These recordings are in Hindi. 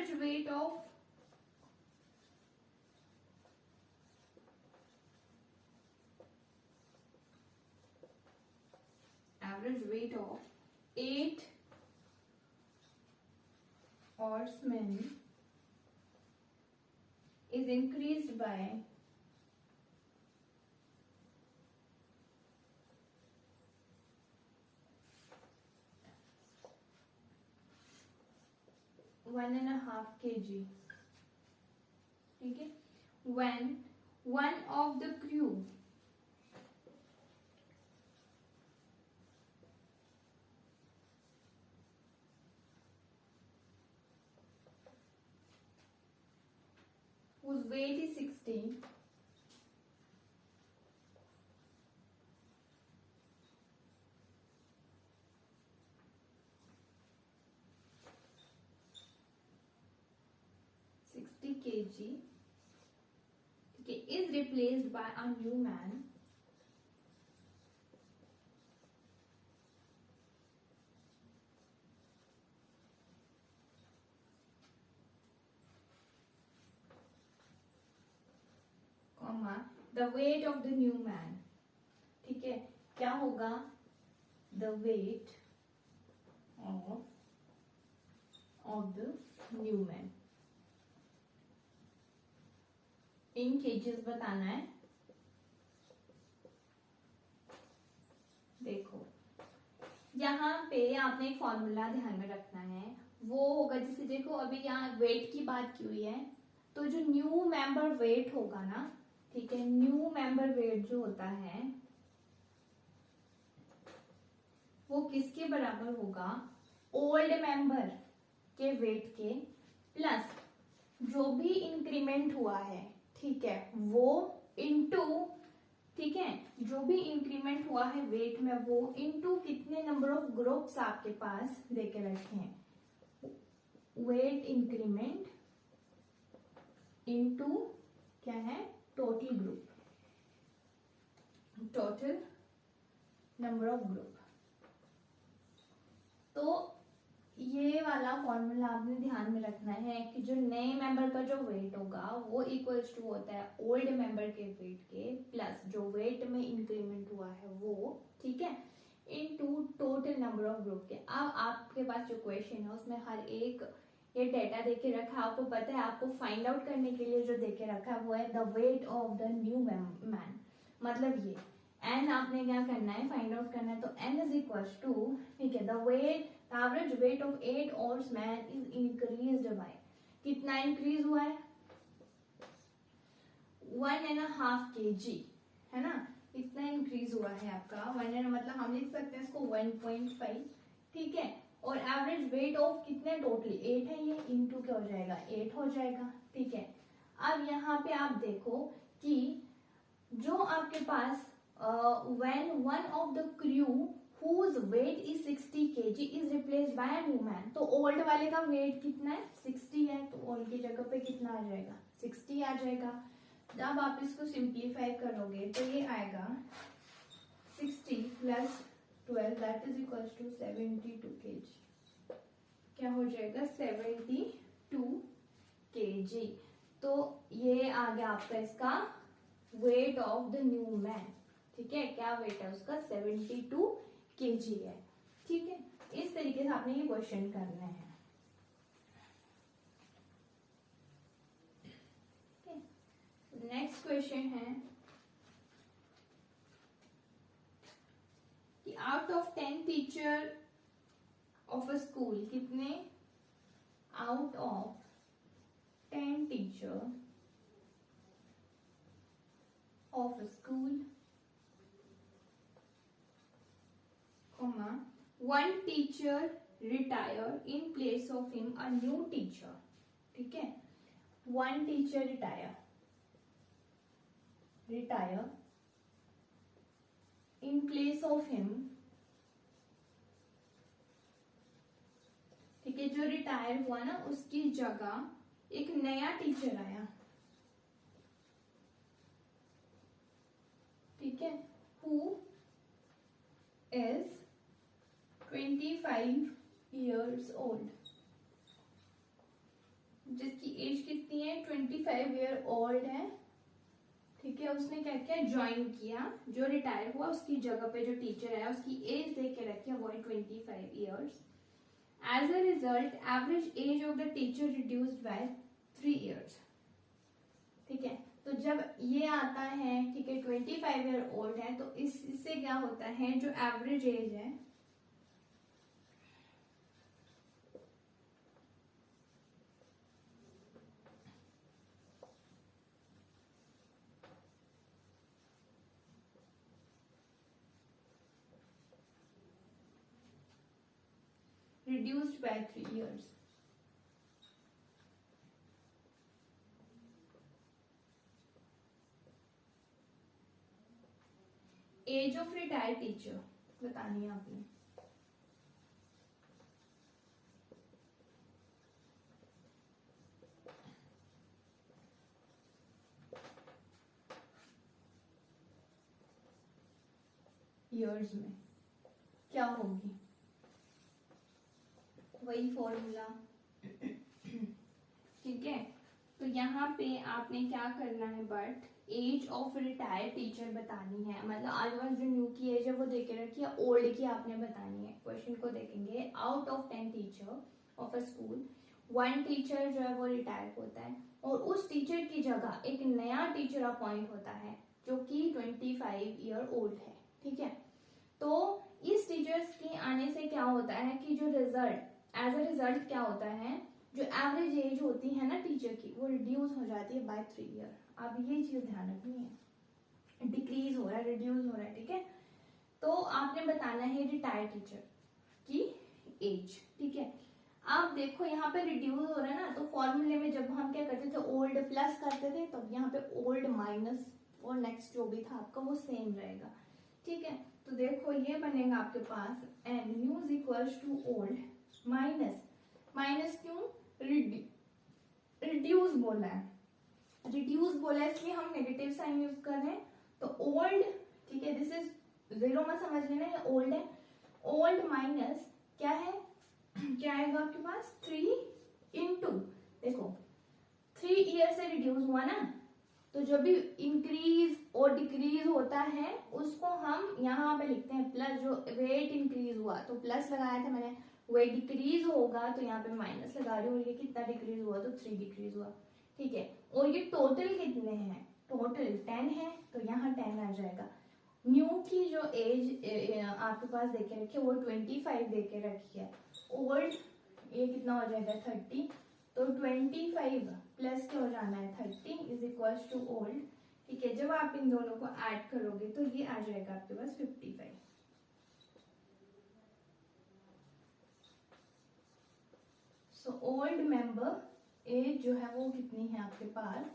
average weight of average weight of 8 horsemen is increased by 1.5 kg. ठीक है, when one of the crew whose weight is 60 kg, okay, is replaced by a new man comma the weight of the new man. ठीक है, क्या होगा? the weight of the new man इन केजेस बताना है. देखो यहाँ पे आपने एक फॉर्मूला ध्यान में रखना है, वो होगा जैसे देखो अभी यहाँ वेट की बात की हुई है, तो जो न्यू मेंबर वेट होगा ना, ठीक है, न्यू मेंबर वेट जो होता है वो किसके बराबर होगा? ओल्ड मेंबर के वेट के प्लस जो भी इंक्रीमेंट हुआ है, ठीक है, वो इनटू, ठीक है, जो भी इंक्रीमेंट हुआ है वेट में वो इनटू कितने नंबर ऑफ ग्रुप्स आपके पास देके रखे हैं, वेट इंक्रीमेंट इनटू क्या है? Total group, total number of group. तो ये वाला फॉर्मूला आपने ध्यान में रखना है कि जो नए मेंबर का जो वेट होगा वो इक्वल्स टू होता है ओल्ड मेंबर के वेट के प्लस जो वेट में इंक्रीमेंट हुआ है वो, ठीक है, into total number of group के. अब आपके पास जो क्वेश्चन है उसमें हर एक ये डेटा देके रखा है, आपको पता है आपको फाइंड आउट करने के लिए जो देके रखा है वो है the weight of the new man. मतलब ये एन आपने क्या करना है? फाइंड आउट करना है. तो एन इज इक्वल्स टू, ठीक है, the weight average weight of 8 horsemen is increased by, कितना इंक्रीज हुआ है? 1.5 kg, है ना, इतना इंक्रीज हुआ है आपका. 1 मतलब हम लिख सकते हैं इसको 1.5, ठीक है, और एवरेज वेट ऑफ कितने? टोटल 8 है, ये इनटू क्या हो जाएगा? 8 हो जाएगा. ठीक है, अब यहाँ पे आप देखो कि जो आपके पास when one of the crew whose weight is 60 kg is replaced by a new man, तो ओल्ड वाले का वेट कितना है? 60 है, तो ओल्ड की जगह पे कितना आ जाएगा? 60 आ जाएगा. जब आप इसको सिंप्लीफाई करोगे तो ये आएगा 60 plus 12 that is equals to 72 kg. क्या हो जाएगा? 72 kg. तो ये आ गया आपका इसका weight of the new man. ठीक है, क्या वेट है उसका? 72 kg है. ठीक है, इस तरीके से आपने ये क्वेश्चन करना है. नेक्स्ट क्वेश्चन है कि out of 10 teacher of a school, कितने out of 10 teacher of a school, one teacher retire in place of him a new teacher. ठीक है, one teacher retire in place of him, ठीक है, जो रिटायर हुआ ना उसकी जगह एक नया टीचर आया. ठीक है, who is 25 years old. जिसकी एज कितनी है 25 ईयर ओल्ड है, ठीक है, उसने क्या किया ज्वाइन किया, जो रिटायर हुआ उसकी जगह पे जो टीचर है उसकी एज दे के रखी है वो है 25 years. As a result average age of the teacher reduced by 3 years, ठीक है। तो जब ये आता है, ठीक है, 25 ईयर ओल्ड है, तो इससे क्या होता है जो एवरेज एज है reduced by 3 years. Age of retired teacher बतानी है आपने। ईयर्स में क्या होगी, वही फॉर्मूला, ठीक है। तो यहाँ पे आपने क्या करना है, but age of retired teacher बतानी है, मतलब आज बार जो न्यू की एज है वो देके रखी है, ओल्ड की आपने बतानी है। क्वेश्चन को देखेंगे, out of 10 teacher of a school 1 teacher जो है वो रिटायर होता है और उस टीचर की जगह एक नया टीचर अपॉइंट होता है जो कि 25 ईयर ओल्ड है, ठीक है। तो इस टीचर्स के आने से क्या होता है कि जो रिजल्ट एज अ रिजल्ट क्या होता है, जो एवरेज एज होती है ना टीचर की वो रिड्यूस हो जाती है बाय 3 ईयर। अब ये चीज ध्यान रखनी है, डिक्रीज हो रहा है, रिड्यूस हो रहा है, ठीक है। तो आपने बताना है रिटायर्ड टीचर की एज, ठीक है। अब देखो यहाँ पे रिड्यूस हो रहा है ना, तो फॉर्मूले में जब हम क्या करते थे ओल्ड प्लस करते थे, तब यहाँ पे ओल्ड माइनस और नेक्स्ट जो भी था आपका वो सेम रहेगा, ठीक है। तो देखो ये बनेगा आपके पास N new is equals to old minus, minus क्यों, रिड्यूस बोला है, रिड्यूस बोला है इसलिए हम नेगेटिव साइन यूज कर रहे हैं। तो ओल्ड, ठीक है, दिस इज जीरो में समझ लेना, ये ओल्ड है, ओल्ड माइनस क्या है, क्या आएगा आपके पास 3 इंटू, देखो 3 ईयर से रिड्यूस हुआ ना, तो जब भी इंक्रीज और डिक्रीज होता है उसको हम यहाँ पे लिखते हैं प्लस, जो वेट इंक्रीज हुआ तो प्लस लगाया था मैंने, वेट डिक्रीज होगा तो यहाँ पे माइनस लगा रही हूँ, ये कितना डिक्रीज हुआ तो 3 डिक्रीज हुआ, ठीक है। और ये टोटल कितने हैं, टोटल 10 है, तो यहाँ 10 आ जाएगा। न्यू की जो एज आपके पास देखे रखी है वो 25 देके रखी है, ओल्ड ये कितना हो जाएगा 30, तो 25 प्लस क्या हो जाना है 30 इज इक्वल टू ओल्ड, ठीक है। जब आप इन दोनों को ऐड करोगे तो ये आ जाएगा आपके पास 55। सो ओल्ड मेंबर एज जो है वो कितनी है आपके पास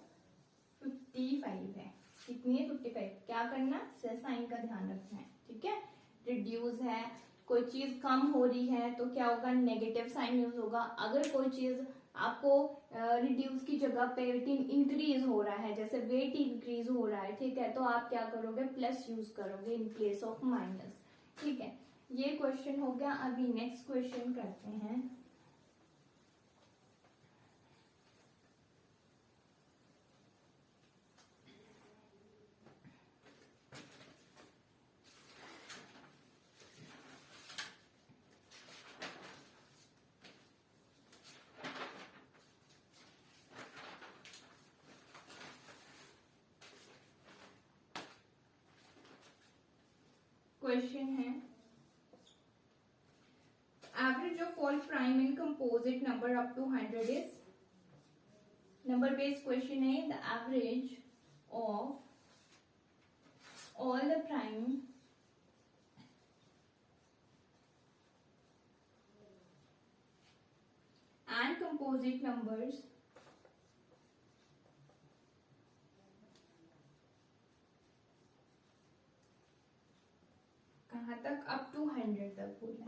55 है, कितनी है 55। क्या करना, से साइन का ध्यान रखना है, ठीक है। रिड्यूस है, कोई चीज कम हो रही है तो क्या होगा, नेगेटिव साइन यूज होगा। अगर कोई चीज आपको रिड्यूस की जगह पे इंक्रीज हो रहा है, जैसे वेट इंक्रीज हो रहा है, ठीक है, तो आप क्या करोगे प्लस यूज करोगे इन प्लेस ऑफ माइनस, ठीक है। ये क्वेश्चन हो गया। अभी नेक्स्ट क्वेश्चन करते हैं। क्वेश्चन है average of all prime and composite number up to 100 is, number based question है, the average of all the prime and composite numbers कहाँ तक, अप टू 100 तक बोला,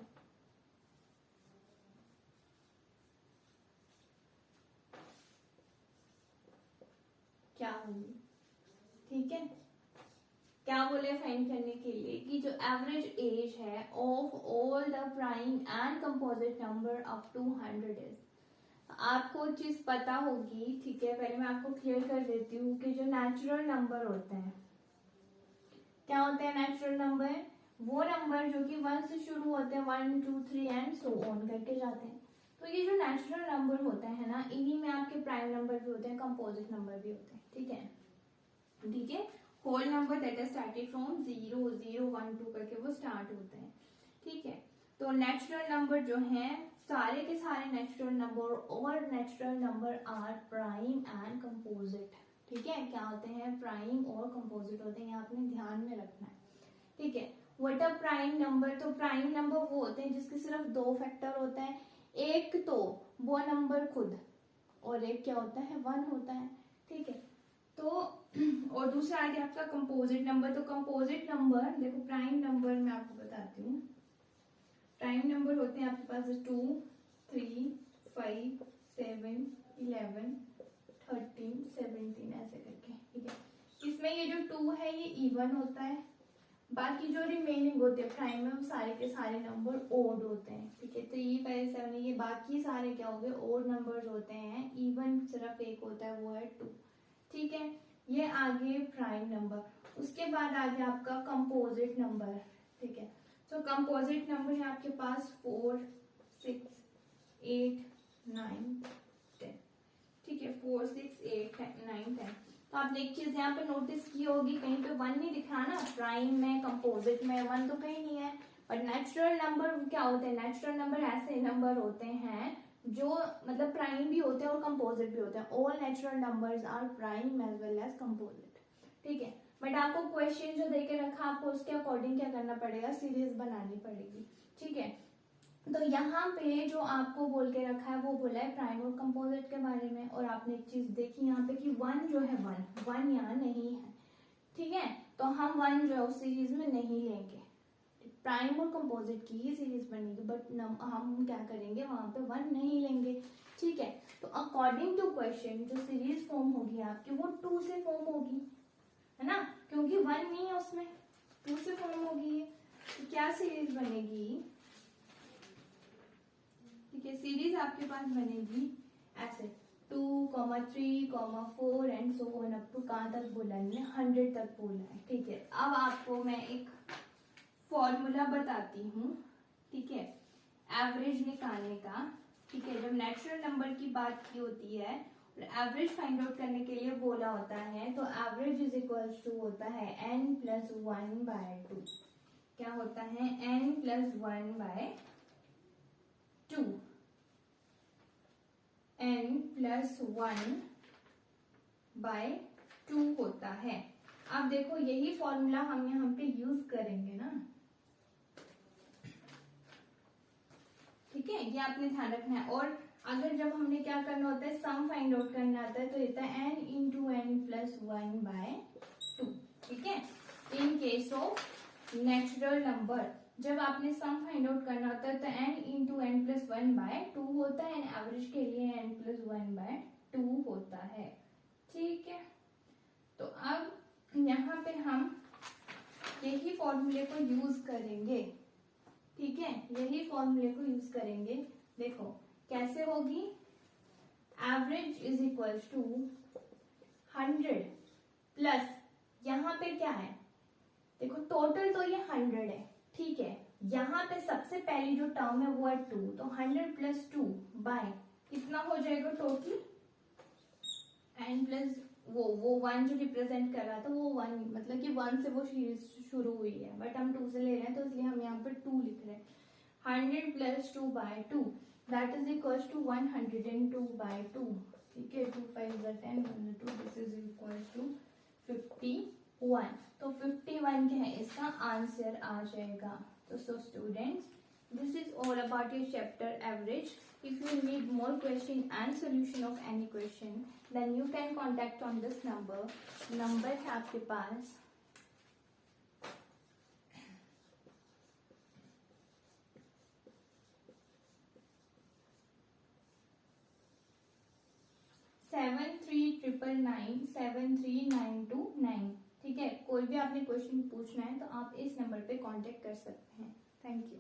क्या होगी, ठीक है। क्या बोले फाइंड करने के लिए कि जो एवरेज एज है of all the prime and composite number up to 100 is, आपको चीज पता होगी, ठीक है। पहले मैं आपको क्लियर कर देती हूँ कि जो नेचुरल नंबर होते हैं, क्या होते हैं नेचुरल नंबर? वो नंबर जो कि 1 से शुरू होते हैं, 1 2 3 एंड सो ऑन करके जाते हैं। तो ये जो नेचुरल नंबर होते हैं ना, इन्हीं में आपके प्राइम नंबर भी होते हैं, कंपोजिट नंबर भी होते हैं, ठीक है। ठीक है, whole number that is started from 0 0 1 2 करके वो स्टार्ट होते हैं, ठीक है। तो नेचुरल नंबर जो हैं, सारे के सारे नेचुरल नंबर और natural number are prime and composite, ठीक है। क्या होते हैं? प्राइम और कंपोजिट होते हैं, आपने ध्यान में रखना है, ठीक है। What a prime number? तो प्राइम नंबर वो होते हैं जिसके सिर्फ 2 फैक्टर होते हैं, एक तो वो नंबर खुद, और एक क्या होता है? 1 होता है, ठीक है। तो और दूसरा आ गया आपका कंपोजिट नंबर। तो कंपोजिट नंबर देखो, प्राइम नंबर मैं आपको बताती हूँ। प्राइम नंबर होते हैं आपके पास 2 3 5 7 11 13 17 ऐसे करके, ठीक है। इसमें ये जो 2 है ये इवन होता है, बाकी जो रिमेनिंग होते हैं प्राइम में वो सारे के सारे नंबर ओड होते हैं, ठीक है। 3 5 7 ये बाकी सारे क्या हो गए? ओड नंबर्स होते हैं, इवन सिर्फ एक होता है, वो है 2, ठीक है। ये आगे प्राइम नंबर। उसके बाद आ गया आपका कंपोजिट नंबर, ठीक है। तो कंपोजिट नंबर है आपके पास 4 6 8 9 10, ठीक है। 4 6 8 9 10। तो आपने एक चीज यहाँ पे नोटिस की होगी, कहीं पे 1 नहीं दिख रहा ना, प्राइम में कंपोजिट में 1 तो कहीं नहीं है। और नेचुरल नंबर क्या होते हैं? नेचुरल नंबर ऐसे नंबर होते हैं जो मतलब प्राइम भी होते हैं और कंपोजिट भी होते हैं। All natural numbers are prime as well as composite, ठीक है। बट आपको क्वेश्चन जो देके रखा, आपको उसके अकॉर्डिंग क्या करना पड़ेगा? सीरीज बनानी पड़ेगी, ठीक है। तो यहाँ पे जो आपको बोल के रखा है वो बोला है प्राइम और कंपोजिट के बारे में। और आपने एक चीज देखी यहाँ पे कि 1 जो है 1 यहाँ नहीं है, ठीक है। तो हम 1 जो है उस सीरीज में नहीं लेंगे, प्राइम और कंपोजिट की ही सीरीज बनेगी, बट हम क्या करेंगे? वहां पे 1 नहीं लेंगे, ठीक है। तो अकॉर्डिंग टू क्वेश्चन जो सीरीज फॉर्म होगी आपकी वो 2 से फॉर्म होगी, है ना, क्योंकि 1 नहीं है उसमें, 2 से फॉर्म होगी। तो क्या सीरीज बनेगी? ठीक है, सीरीज आपके पास बनेगी ऐसे 2, 3, 4 and so on up to कहाँ तक बोला है? 100 तक बोला है, ठीक है। अब आपको मैं एक फॉर्मूला बताती हूँ, ठीक है, एवरेज निकालने का, ठीक है। जब नेचुरल नंबर की बात की होती है और एवरेज फाइंड आउट करने के लिए बोला होता है, तो एवरेज इज इक्वल्स टू होता है n+1/2। क्या होता है? n+1/2, n+1/2 होता है। अब देखो यही फॉर्मूला हम यहाँ पे यूज करेंगे ना, ठीक है, ये आपने ध्यान रखना है। और अगर जब हमने क्या करना होता है? सम फाइंड आउट करना आता है, तो होता है n×n+1/2, ठीक है। In case of natural number जब आपने सम फाइंड आउट करना होता है तो n×n+1/2 होता है, एंड एवरेज के लिए n+1/2 होता है, ठीक है। तो अब यहाँ पे हम यही फॉर्मूले को यूज करेंगे, ठीक है, यही फॉर्मूले को यूज करेंगे। देखो कैसे होगी? Average is equal to 100 plus यहाँ पे क्या है? देखो टोटल तो ये 100 है, ठीक है। यहाँ पे सबसे पहली जो टर्म है वो है 2, तो 100 + 2 बाय कितना हो जाएगा टोटल? n प्लस वो 1 जो रिप्रेजेंट कर रहा था वो 1, मतलब कि 1 से वो शुरू हुई है, बट हम 2 से ले रहे हैं तो इसलिए हम यहाँ पे 2 लिख रहे हैं। 100 + 2/2 दैट इज इक्वल टू 102/2, ठीक है। 2 5 10 2 दिस इज इक्वल टू 51। तो 51 क्या है? इसका आंसर आ जाएगा। तो so students, this is all about your chapter average. If you need more question and solution of any question, then you can contact on this number. Number है आपके पास 7399973929, ठीक है। कोई भी आपने क्वेश्चन पूछना है तो आप इस नंबर पे कांटेक्ट कर सकते हैं। Thank you.